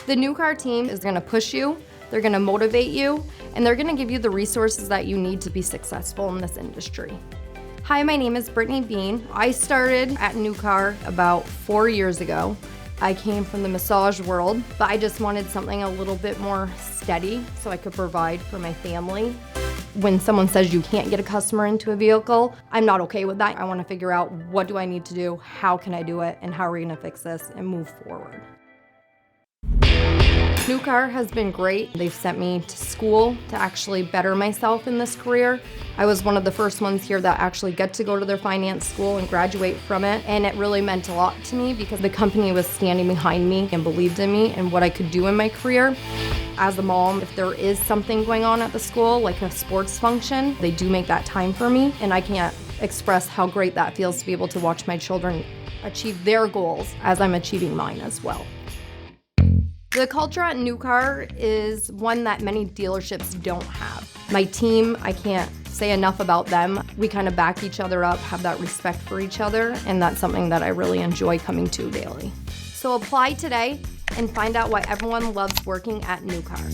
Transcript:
The Nucar team is gonna push you, they're gonna motivate you, and they're gonna give you the resources that you need to be successful in this industry. Hi, my name is Brittnie Bean. I started at Nucar about 4 years ago. I came from the massage world, but I just wanted something a little bit more steady so I could provide for my family. When someone says you can't get a customer into a vehicle, I'm not okay with that. I want to figure out what do I need to do, how can I do it, and how are we going to fix this and move forward. Nucar has been great. They've sent me to school to actually better myself in this career. I was one of the first ones here that actually got to go to their finance school and graduate from it, and it really meant a lot to me because the company was standing behind me and believed in me and what I could do in my career. As a mom, if there is something going on at the school, like a sports function, they do make that time for me, and I can't express how great that feels to be able to watch my children achieve their goals as I'm achieving mine as well. The culture at Nucar is one that many dealerships don't have. My team, I can't say enough about them. We kind of back each other up, have that respect for each other, and that's something that I really enjoy coming to daily. So apply today and find out why everyone loves working at Nucar.